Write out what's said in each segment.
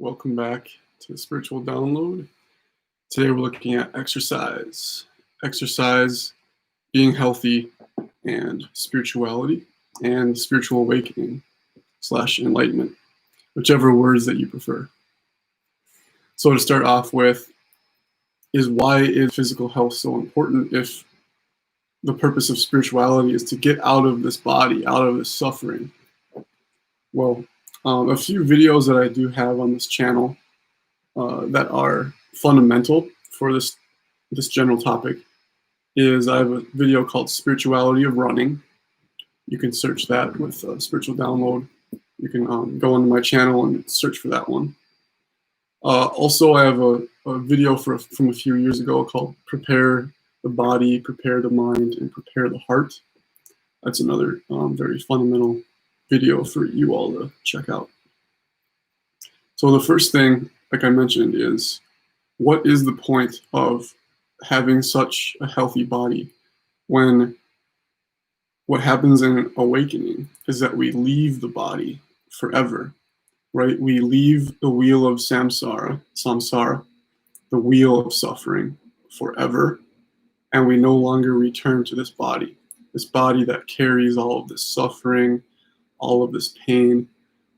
Welcome back to the Spiritual Download. Today we're looking at exercise, being healthy, and spirituality, and spiritual awakening / enlightenment, whichever words that you prefer. So to start off with is, why is physical health so important if the purpose of spirituality is to get out of this body, out of this suffering? Well, a few videos that I do have on this channel that are fundamental for this general topic is, I have a video called Spirituality of Running. You can search that with Spiritual Download. You can go onto my channel and search for that one. Also, I have a video from a few years ago called Prepare the Body, Prepare the Mind, and Prepare the Heart. That's another very fundamental video for you all to check out. So the first thing, like I mentioned, is, what is the point of having such a healthy body when what happens in awakening is that we leave the body forever, right? We leave the wheel of samsara, the wheel of suffering, forever, and we no longer return to this body that carries all of this suffering, all of this pain,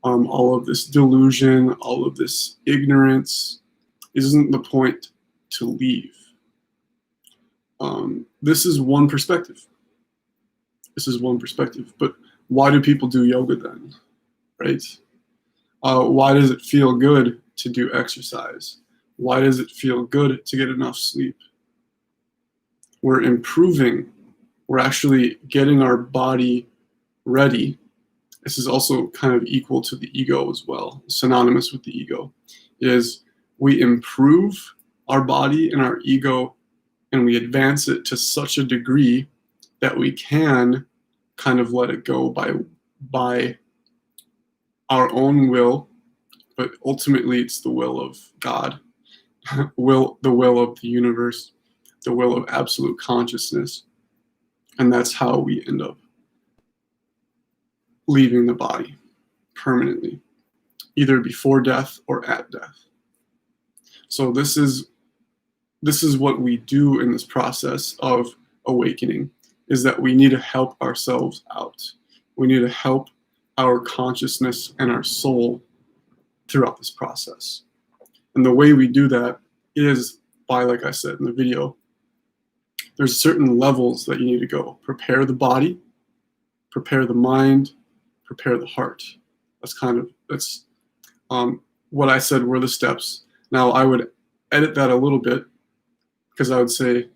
all of this delusion, all of this ignorance. Isn't the point to leave? This is one perspective. But why do people do yoga then, right? Why does it feel good to do exercise? Why does it feel good to get enough sleep? We're improving. We're actually getting our body ready. This is also kind of equal to the ego as well, synonymous with the ego, is we improve our body and our ego, and we advance it to such a degree that we can kind of let it go by our own will, but ultimately it's the will of God, the will of the universe, the will of absolute consciousness, and that's how we end up leaving the body permanently, either before death or at death. So this is what we do in this process of awakening, is that we need to help ourselves out. We need to help our consciousness and our soul throughout this process. And the way we do that is by, like I said in the video, there's certain levels that you need to go. Prepare the body, prepare the mind, prepare the heart. That's what I said were the steps. Now I would edit that a little bit, because I would say,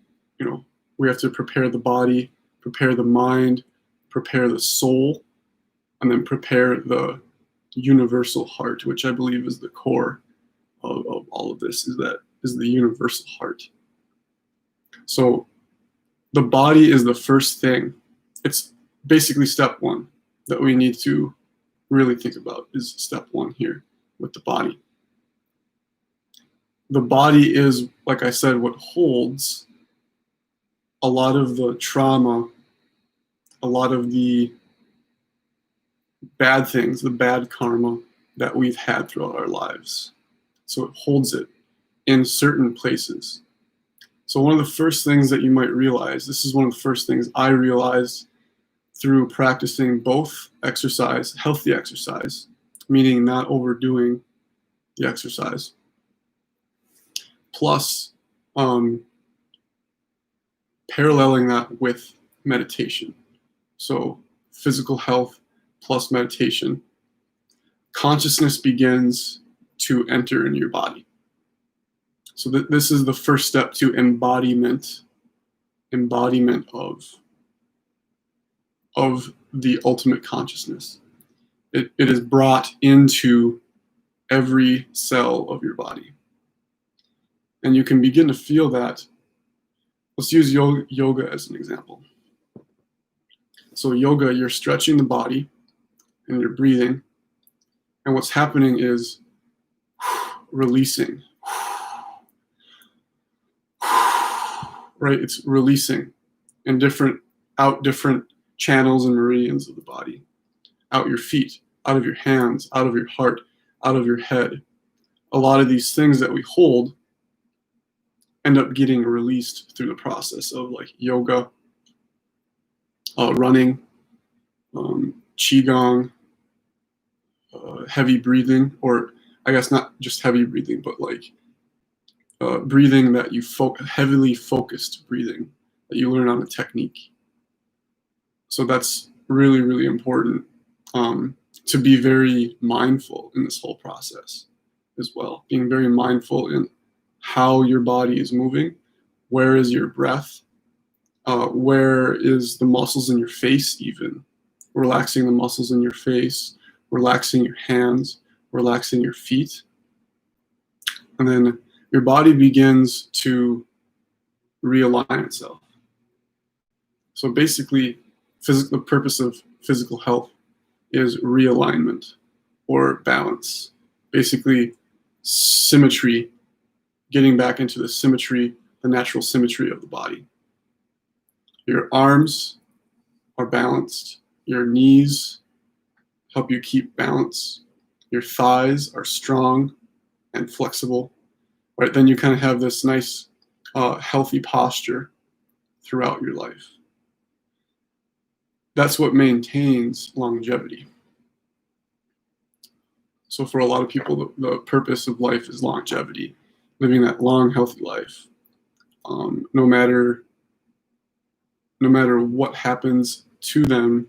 we have to prepare the body, prepare the mind, prepare the soul, and then prepare the universal heart, which I believe is the core of all of this, is the universal heart. So the body is the first thing. It's basically step one that we need to really think about, is step one here with the body. The body is, like I said, what holds a lot of the trauma, a lot of the bad things, the bad karma that we've had throughout our lives. So it holds it in certain places. So one of the first things that you might realize, this is one of the first things I realized through practicing both exercise, healthy exercise, meaning not overdoing the exercise, plus paralleling that with meditation. So physical health plus meditation. Consciousness begins to enter in your body. So this is the first step to embodiment of the ultimate consciousness. It is brought into every cell of your body. And you can begin to feel that. Let's use yoga as an example. So yoga, you're stretching the body and you're breathing. And what's happening is releasing. Right? It's releasing in different channels and meridians of the body. Out your feet, out of your hands, out of your heart, out of your head, a lot of these things that we hold end up getting released through the process of like yoga, running, Qigong, heavy breathing, or I guess not just heavy breathing, but like breathing that you heavily focused breathing that you learn on a technique. So that's really, really important to be very mindful in this whole process as well. Being very mindful in how your body is moving, where is your breath, where is the muscles in your face even, relaxing the muscles in your face, relaxing your hands, relaxing your feet. And then your body begins to realign itself. So basically, the purpose of physical health is realignment or balance. Basically, symmetry, getting back into the symmetry, the natural symmetry of the body. Your arms are balanced. Your knees help you keep balance. Your thighs are strong and flexible. Right? Then you kind of have this nice, healthy posture throughout your life. That's what maintains longevity. So for a lot of people, the purpose of life is longevity, living that long, healthy life. No matter what happens to them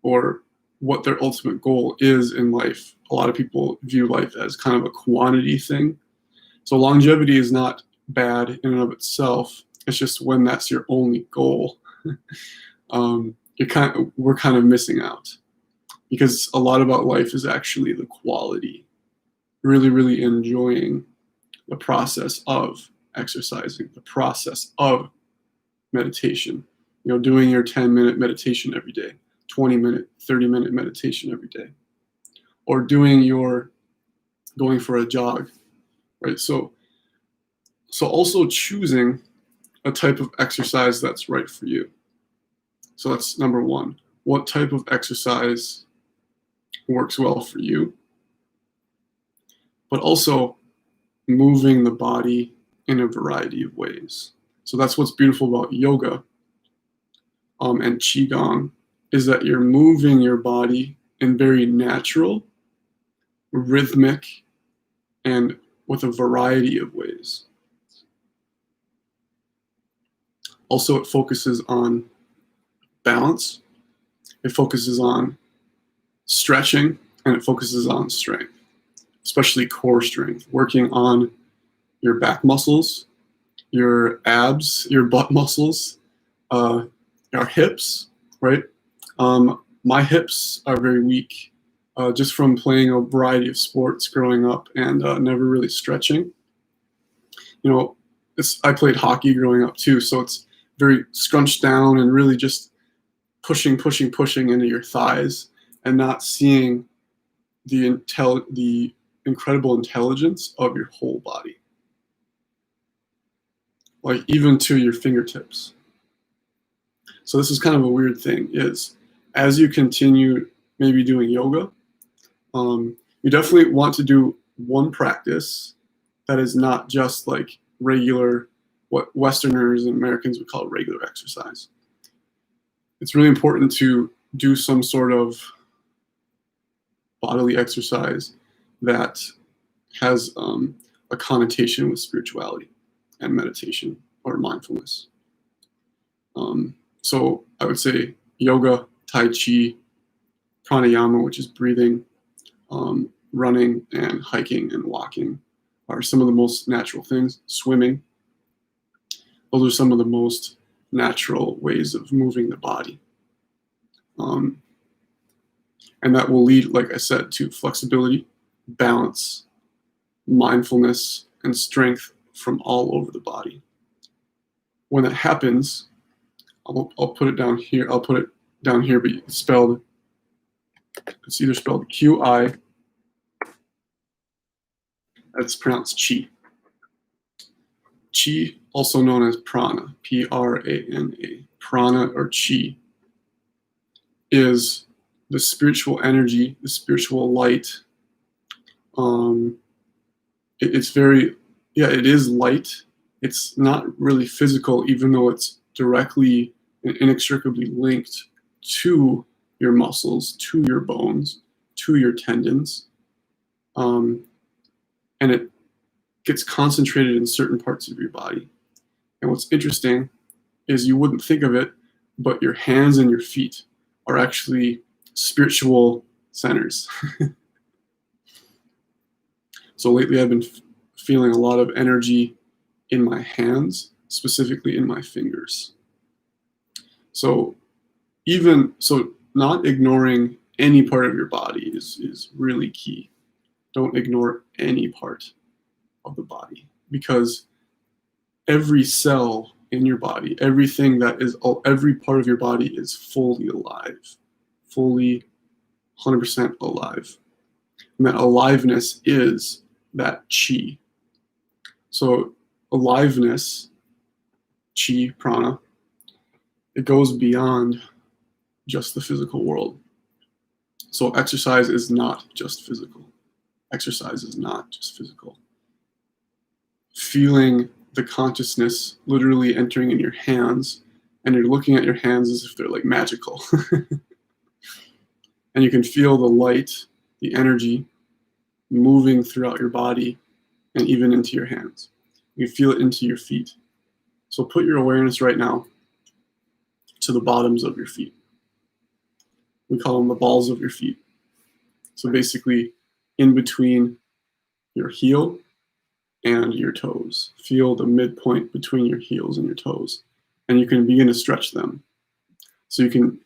or what their ultimate goal is in life, a lot of people view life as kind of a quantity thing. So longevity is not bad in and of itself. It's just when that's your only goal, we're kind of missing out, because a lot about life is actually the quality, really, really enjoying the process of exercising, the process of meditation, doing your 10-minute meditation every day, 20-minute, 30-minute meditation every day, or going for a jog, right? So also choosing a type of exercise that's right for you. So that's number one. What type of exercise works well for you? But also moving the body in a variety of ways. So that's what's beautiful about yoga and Qigong, is that you're moving your body in very natural, rhythmic, and with a variety of ways. Also, it focuses on balance, it focuses on stretching, and it focuses on strength, especially core strength, working on your back muscles, your abs, your butt muscles, our hips, right? My hips are very weak just from playing a variety of sports growing up and never really stretching. I played hockey growing up too, so it's very scrunched down and really just pushing into your thighs and not seeing the incredible intelligence of your whole body, like even to your fingertips. So this is kind of a weird thing, is as you continue maybe doing yoga, you definitely want to do one practice that is not just like regular, what Westerners and Americans would call regular exercise. It's really important to do some sort of bodily exercise that has a connotation with spirituality and meditation or mindfulness. So I would say yoga, Tai Chi, pranayama, which is breathing, running and hiking and walking are some of the most natural things. Swimming, those are some of the most natural ways of moving the body. And that will lead, like I said, to flexibility, balance, mindfulness, and strength from all over the body. When that happens, I'll put it down here. I'll put it down here, but it's either spelled Qi. That's pronounced Chi. Chi, also known as prana, Prana. Prana or Chi is the spiritual energy, the spiritual light it's very, yeah, it is light. It's not really physical, even though it's directly and inextricably linked to your muscles, to your bones, to your tendons. And it gets concentrated in certain parts of your body. And what's interesting is you wouldn't think of it, but your hands and your feet are actually spiritual centers. So lately I've been feeling a lot of energy in my hands, specifically in my fingers. So not ignoring any part of your body is really key. Don't ignore any part of the body, because every cell in your body, every part of your body is fully alive, fully 100% alive. And that aliveness is that chi. So aliveness, chi, prana, it goes beyond just the physical world. So exercise is not just physical. Exercise is not just physical. Feeling the consciousness literally entering in your hands, and you're looking at your hands as if they're like magical. And you can feel the light, the energy moving throughout your body and even into your hands. You can feel it into your feet. So put your awareness right now to the bottoms of your feet. We call them the balls of your feet. So basically in between your heel and your toes. Feel the midpoint between your heels and your toes. And you can begin to stretch them. So you can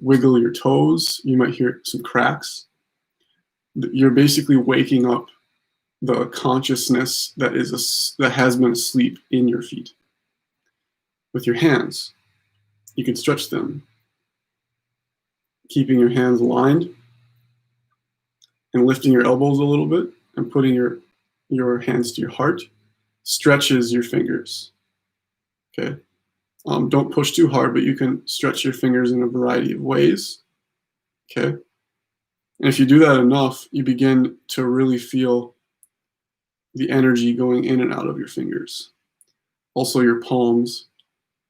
wiggle your toes. You might hear some cracks. You're basically waking up the consciousness that has been asleep in your feet. With your hands, you can stretch them, keeping your hands aligned and lifting your elbows a little bit and putting your hands to your heart stretches your fingers. Okay. Don't push too hard, but you can stretch your fingers in a variety of ways. Okay. And if you do that enough, you begin to really feel the energy going in and out of your fingers. Also, your palms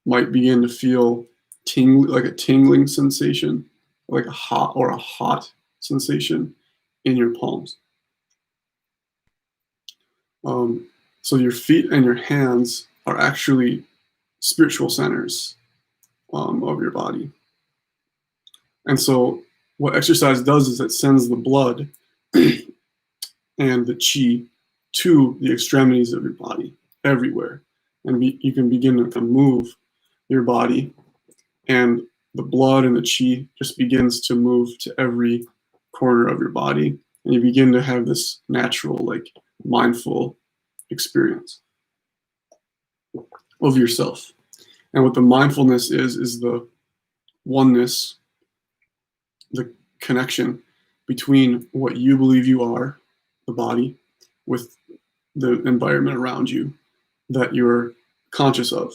might begin to feel like a tingling sensation, like a hot sensation in your palms. So your feet and your hands are actually spiritual centers of your body. And so what exercise does is it sends the blood and the chi to the extremities of your body, everywhere. And you can begin to move your body, and the blood and the chi just begins to move to every corner of your body. And you begin to have this natural, like mindful experience of yourself. And what the mindfulness is the oneness, the connection between what you believe you are, the body, with the environment around you that you're conscious of.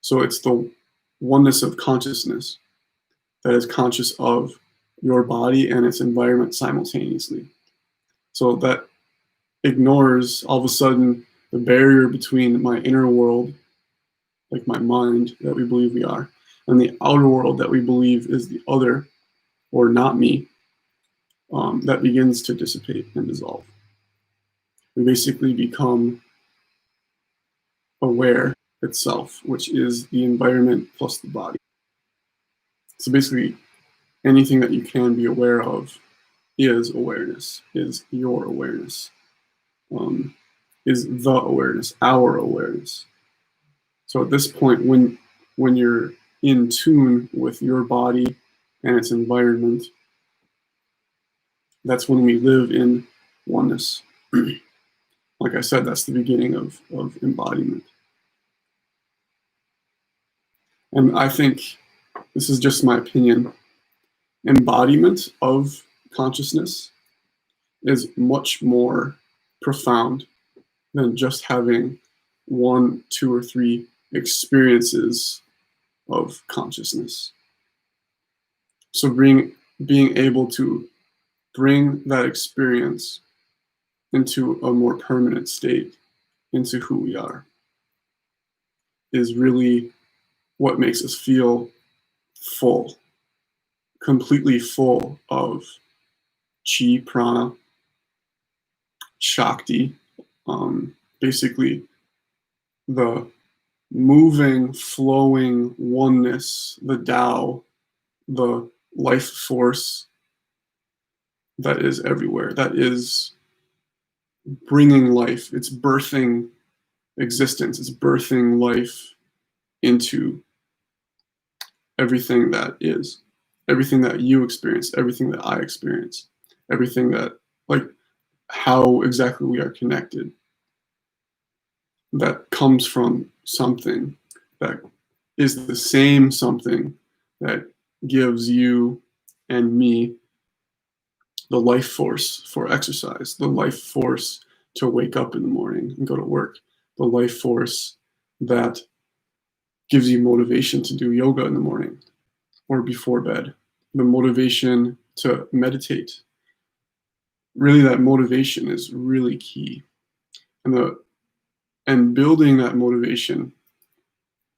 So it's the oneness of consciousness that is conscious of your body and its environment simultaneously. So that ignores all of a sudden the barrier between my inner world, like my mind that we believe we are, and the outer world that we believe is the other or not me. That begins to dissipate and dissolve. We basically become aware itself, which is the environment plus the body. So basically, anything that you can be aware of is awareness, is your awareness, is the awareness, our awareness. So at this point, when you're in tune with your body and its environment, that's when we live in oneness. Like I said, that's the beginning of embodiment. And I think, this is just my opinion, embodiment of consciousness is much more profound than just having 1, 2, or 3 experiences of consciousness. So being able to bring that experience into a more permanent state, into who we are, is really what makes us feel full, completely full of chi, prana, shakti, basically the moving, flowing oneness, the Tao, the life force that is everywhere, that is bringing life, it's birthing existence, it's birthing life into everything that is, everything that you experience, everything that I experience, everything that, like, how exactly we are connected. That comes from something that is the same something that gives you and me the life force for exercise, the life force to wake up in the morning and go to work, the life force that gives you motivation to do yoga in the morning or before bed, the motivation to meditate. Really, that motivation is really key. And building that motivation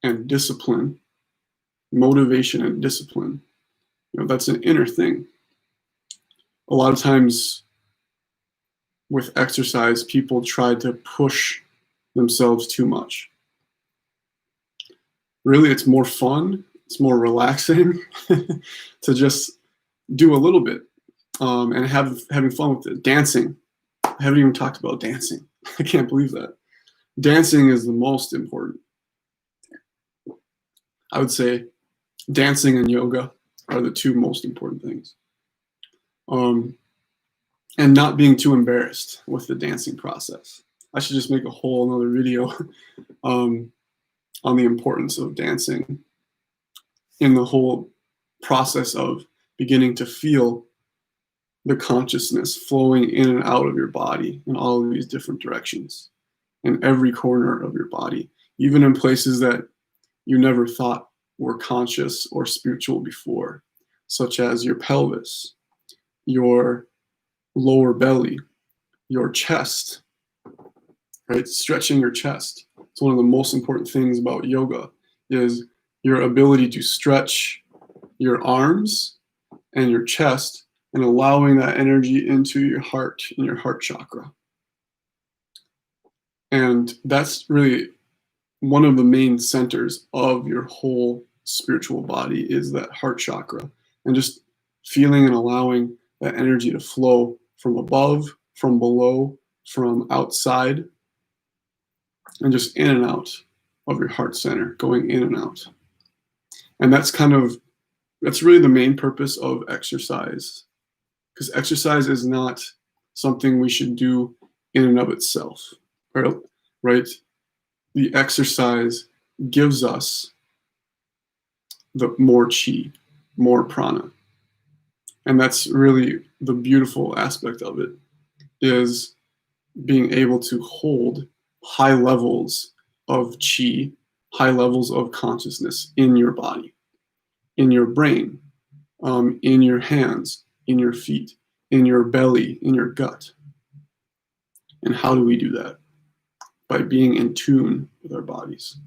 and discipline, that's an inner thing. A lot of times with exercise, people try to push themselves too much. Really, it's more fun, it's more relaxing to just do a little bit and having fun with it. Dancing. I haven't even talked about dancing. I can't believe that. Dancing is the most important. I would say dancing and yoga are the two most important things. And not being too embarrassed with the dancing process. I should just make a whole another video on the importance of dancing in the whole process of beginning to feel the consciousness flowing in and out of your body in all of these different directions, in every corner of your body, even in places that you never thought were conscious or spiritual before, such as your pelvis, your lower belly, your chest, right? Stretching your chest. It's one of the most important things about yoga is your ability to stretch your arms and your chest and allowing that energy into your heart and your heart chakra. And that's really one of the main centers of your whole spiritual body is that heart chakra, and just feeling and allowing that energy to flow from above, from below, from outside, and just in and out of your heart center, going in and out. And that's really the main purpose of exercise, because exercise is not something we should do in and of itself, right? The exercise gives us the more chi, more prana. And that's really the beautiful aspect of it, is being able to hold high levels of chi, high levels of consciousness in your body, in your brain, in your hands, in your feet, in your belly, in your gut. And how do we do that? By being in tune with our bodies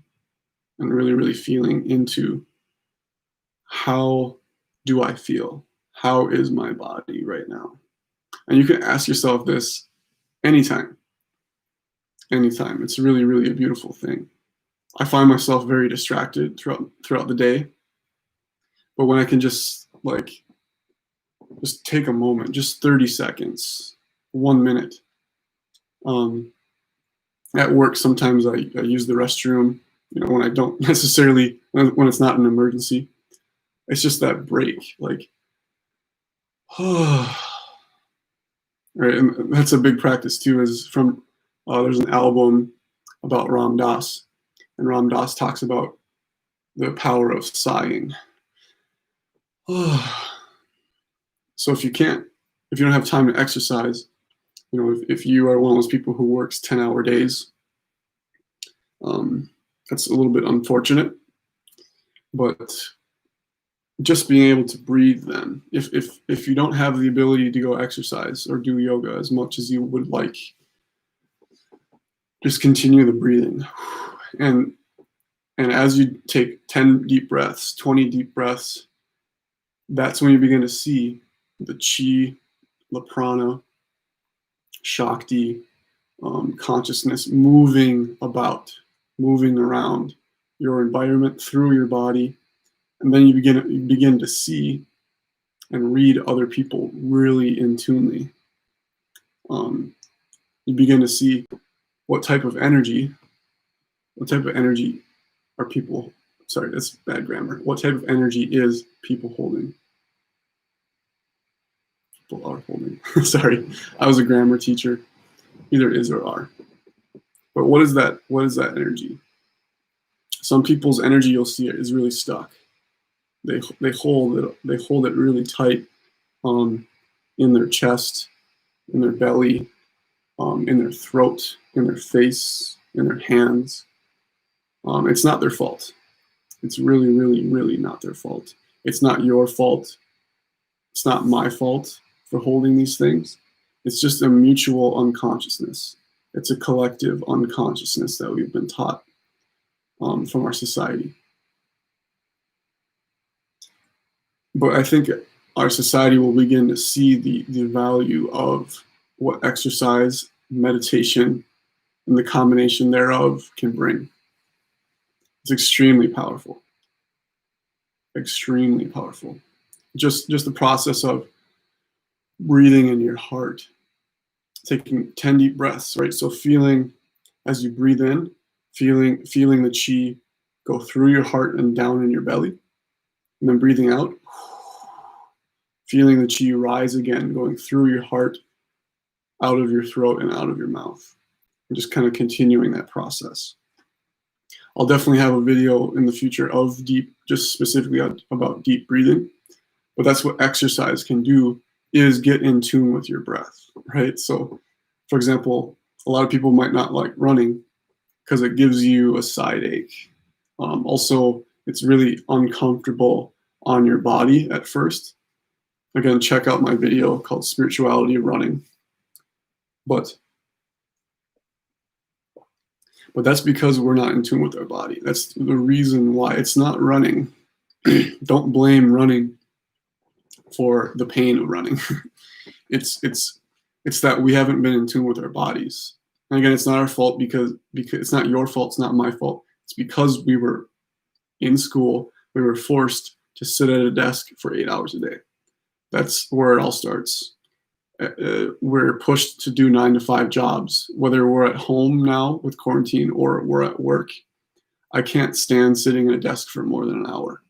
and really, really feeling into how do I feel? How is my body right now? And you can ask yourself this anytime. Anytime. It's really, really a beautiful thing. I find myself very distracted throughout the day. But when I can just take a moment, just 30 seconds, 1 minute. At work, sometimes I use the restroom, when I don't necessarily, when it's not an emergency. It's just that break, right? And that's a big practice too, is from, there's an album about Ram Dass, and Ram Dass talks about the power of sighing. So if you don't have time to exercise, if you are one of those people who works 10-hour days, that's a little bit unfortunate, but just being able to breathe then. If you don't have the ability to go exercise or do yoga as much as you would like, just continue the breathing. And as you take 10 deep breaths, 20 deep breaths, that's when you begin to see the chi, the prana, shakti, consciousness moving about, moving around your environment through your body. And then you begin to see and read other people really intunely. You begin to see what type of energy are people, sorry, that's bad grammar. What type of energy is people holding? People are holding. Sorry, I was a grammar teacher. Either is or are. But what is that energy? Some people's energy, you'll see it, is really stuck. They hold it really tight in their chest, in their belly, in their throat, in their face, in their hands. It's not their fault. It's really, really, really not their fault. It's not your fault. It's not my fault for holding these things. It's just a mutual unconsciousness. It's a collective unconsciousness that we've been taught from our society. But I think our society will begin to see the value of what exercise, meditation, and the combination thereof can bring. It's extremely powerful. Extremely powerful. Just the process of breathing in your heart, taking 10 deep breaths, right? So feeling as you breathe in, feeling the chi go through your heart and down in your belly, and then breathing out, feeling the chi rise again, going through your heart, out of your throat and out of your mouth, and just kind of continuing that process. I'll definitely have a video in the future of just specifically about deep breathing, but that's what exercise can do, is get in tune with your breath, right? So, for example, a lot of people might not like running because it gives you a side ache. Also, it's really uncomfortable on your body at first. Again, check out my video called Spirituality of Running. But that's because we're not in tune with our body. That's the reason why. It's not running. Don't blame running for the pain of running. It's that we haven't been in tune with our bodies. And again, it's not our fault because it's not your fault. It's not my fault. It's because we were in school. We were forced to sit at a desk for 8 hours a day. That's where it all starts. We're pushed to do 9 to 5 jobs, whether we're at home now with quarantine or we're at work. I can't stand sitting at a desk for more than an hour.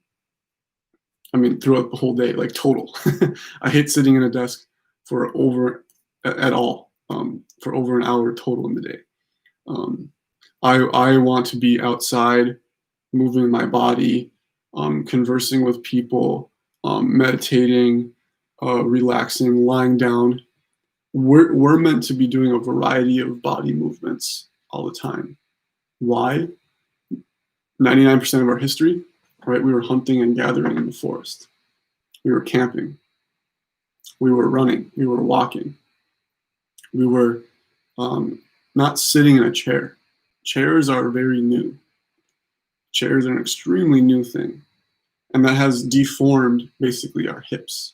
I mean, throughout the whole day, like total. I hate sitting at a desk for over an hour total in the day. I want to be outside, moving my body, conversing with people, meditating, relaxing, lying down. We're meant to be doing a variety of body movements all the time. Why? 99% of our history, right? We were hunting and gathering in the forest. We were camping. We were running. We were walking. We were not sitting in a chair. Chairs are very new. Chairs are an extremely new thing. And that has deformed basically our hips.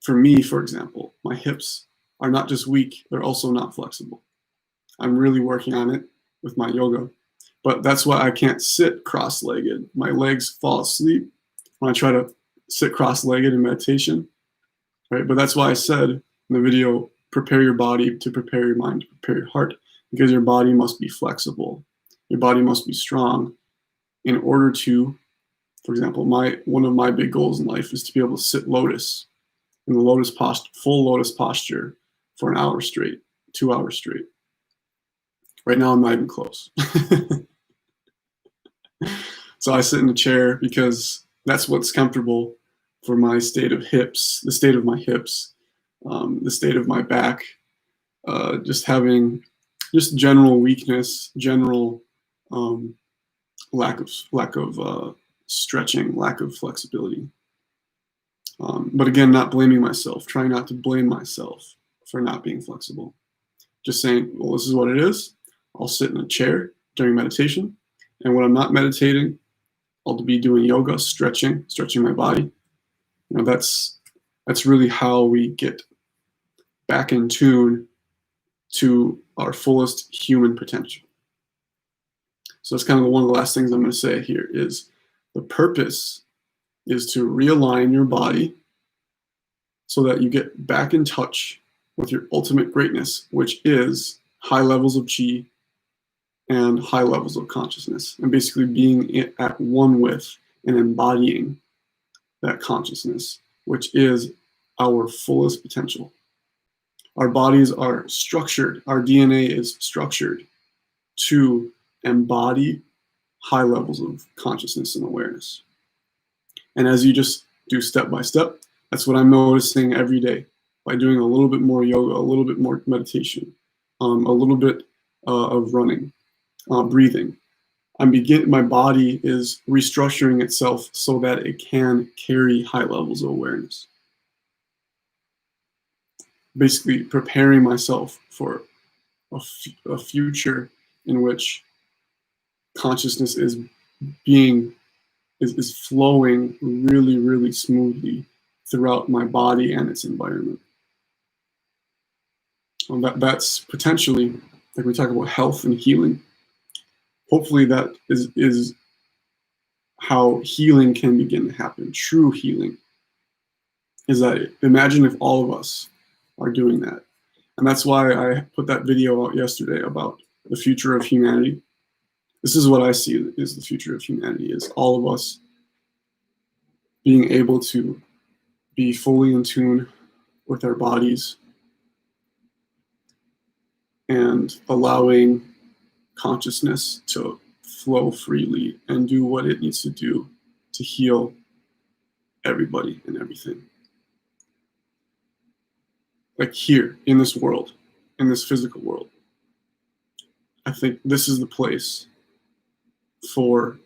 For me, for example, my hips are not just weak, they're also not flexible. I'm really working on it with my yoga. But that's why I can't sit cross-legged. My legs fall asleep when I try to sit cross-legged in meditation. Right? But that's why I said in the video, prepare your body to prepare your mind, to prepare your heart, because your body must be flexible. Your body must be strong in order to, for example, one of my big goals in life is to be able to sit lotus, in the lotus posture, full lotus posture for an hour straight, 2 hours straight. Right now, I'm not even close. So I sit in a chair because that's what's comfortable for my state of hips, the state of my hips, the state of my back, just having just general weakness, general lack of stretching, lack of flexibility. But again, not blaming myself, trying not to blame myself for not being flexible. Just saying, well, this is what it is. I'll sit in a chair during meditation. And when I'm not meditating, I'll be doing yoga, stretching my body. That's really how we get back in tune to our fullest human potential. So that's kind of one of the last things I'm going to say here is the purpose is to realign your body so that you get back in touch with your ultimate greatness, which is high levels of qi and high levels of consciousness, and basically being at one with and embodying that consciousness, which is our fullest potential. Our bodies are structured, our DNA is structured to embody high levels of consciousness and awareness. And as you just do step by step, that's what I'm noticing every day by doing a little bit more yoga, a little bit more meditation, a little bit of running, breathing. My body is restructuring itself so that it can carry high levels of awareness. Basically preparing myself for a future in which consciousness is flowing really, really smoothly throughout my body and its environment. That's potentially, like we talk about health and healing, hopefully that is how healing can begin to happen. True healing is that, imagine if all of us are doing that. And that's why I put that video out yesterday about the future of humanity. This is what I see is the future of humanity, is all of us being able to be fully in tune with our bodies and allowing consciousness to flow freely and do what it needs to do to heal everybody and everything. Like here in this world, in this physical world, I think this is the place for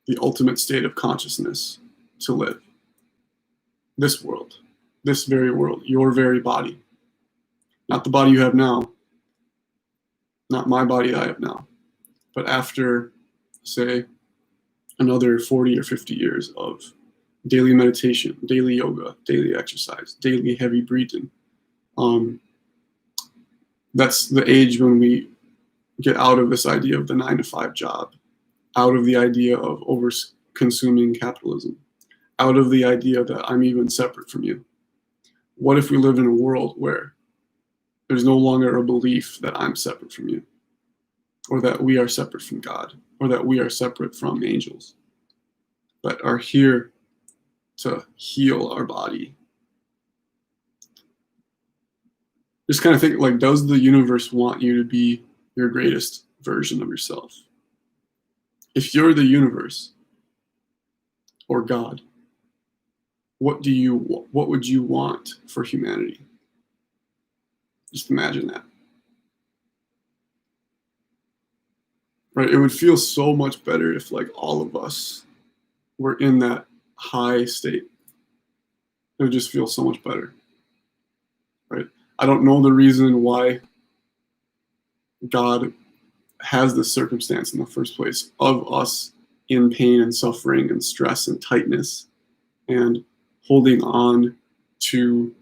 the ultimate state of consciousness to live. This world, this very world, your very body. Not the body you have now, not my body I have now, but after, say, another 40 or 50 years of daily meditation, daily yoga, daily exercise, daily heavy breathing. That's the age when we get out of this idea of the 9-to-5 job, out of the idea of over-consuming capitalism, out of the idea that I'm even separate from you. What if we lived in a world where there's no longer a belief that I'm separate from you, or that we are separate from God, or that we are separate from angels, but are here to heal our body? Just kind of think, like, does the universe want you to be your greatest version of yourself? If you're the universe or God, what would you want for humanity? Just imagine that. Right? It would feel so much better if, like, all of us were in that high state. It would just feel so much better. Right? I don't know the reason why God has this circumstance in the first place of us in pain and suffering and stress and tightness and holding on to,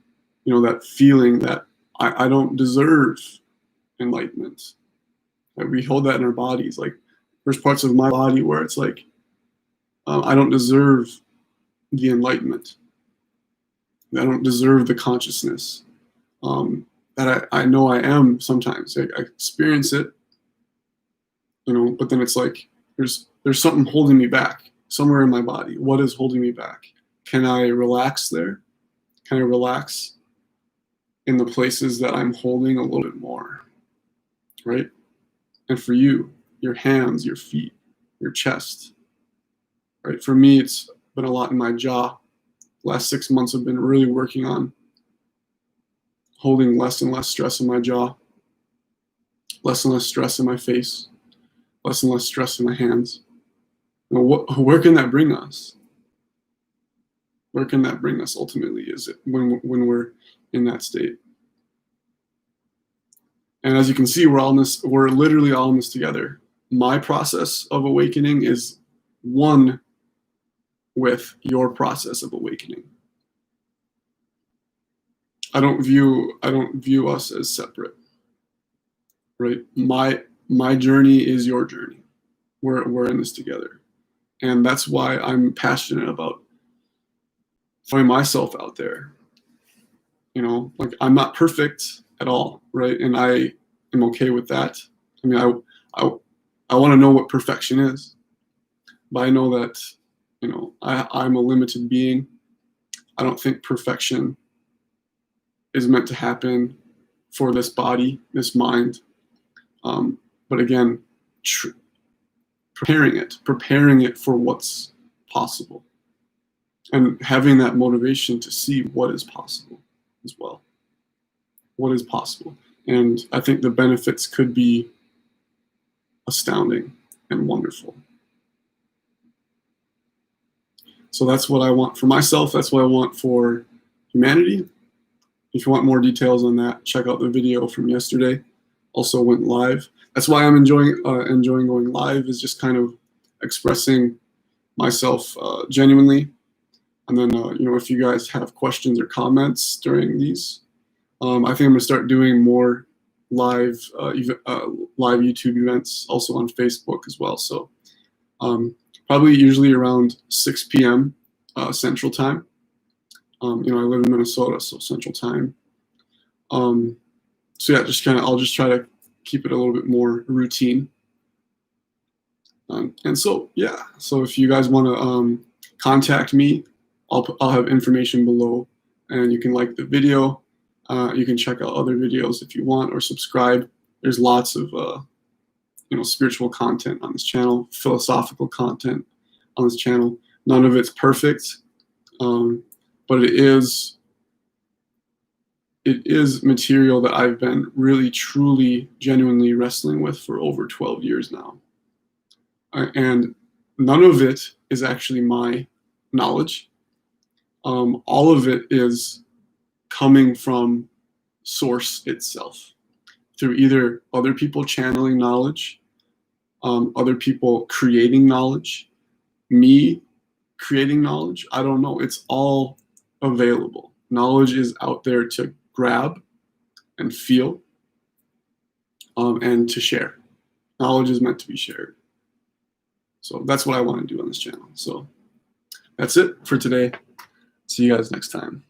that feeling that I don't deserve enlightenment. Like, we hold that in our bodies. Like, there's parts of my body where it's like, I don't deserve the enlightenment. I don't deserve the consciousness that I know I am sometimes. I experience it, but then it's like there's something holding me back somewhere in my body. What is holding me back? Can I relax there? Can I relax in the places that I'm holding a little bit more, right? And for you, your hands, your feet, your chest, right? For me, it's been a lot in my jaw. The last 6 months I've been really working on holding less and less stress in my jaw, less and less stress in my face, less and less stress in my hands. Where can that bring us? Where can that bring us ultimately? Is it when we're in that state? And as you can see, we're literally all in this together. My process of awakening is one with your process of awakening. I don't view us as separate, right? My journey is your journey. We're in this together. And that's why I'm passionate about throwing myself out there. You know, like, I'm not perfect at all, right? And I am okay with that. I mean, I want to know what perfection is, but I know that, you know, I'm a limited being. I don't think perfection is meant to happen for this body, this mind. But again, preparing it for what's possible, and having that motivation to see what is possible as well. What is possible. And I think the benefits could be astounding and wonderful. So that's what I want for myself. That's what I want for humanity. If you want more details on that, check out the video from yesterday. Also went live. That's why I'm enjoying going live, is just kind of expressing myself genuinely. And then, you know, if you guys have questions or comments during these, I think I'm going to start doing more live YouTube events, also on Facebook as well. So probably usually around 6 p.m. Central Time. You know, I live in Minnesota, so Central Time. So yeah, I'll just try to keep it a little bit more routine. And so yeah, so if you guys want to contact me, I'll have information below, and you can like the video. You can check out other videos if you want, or subscribe. There's lots of you know, spiritual content on this channel, philosophical content on this channel. None of it's perfect, but it is material that I've been really, truly, genuinely wrestling with for over 12 years now. And none of it is actually my knowledge. All of it is coming from Source itself, through either other people channeling knowledge, other people creating knowledge, me creating knowledge. I don't know. It's all available. Knowledge is out there to grab and feel, and to share. Knowledge is meant to be shared. So that's what I want to do on this channel. So that's it for today. See you guys next time.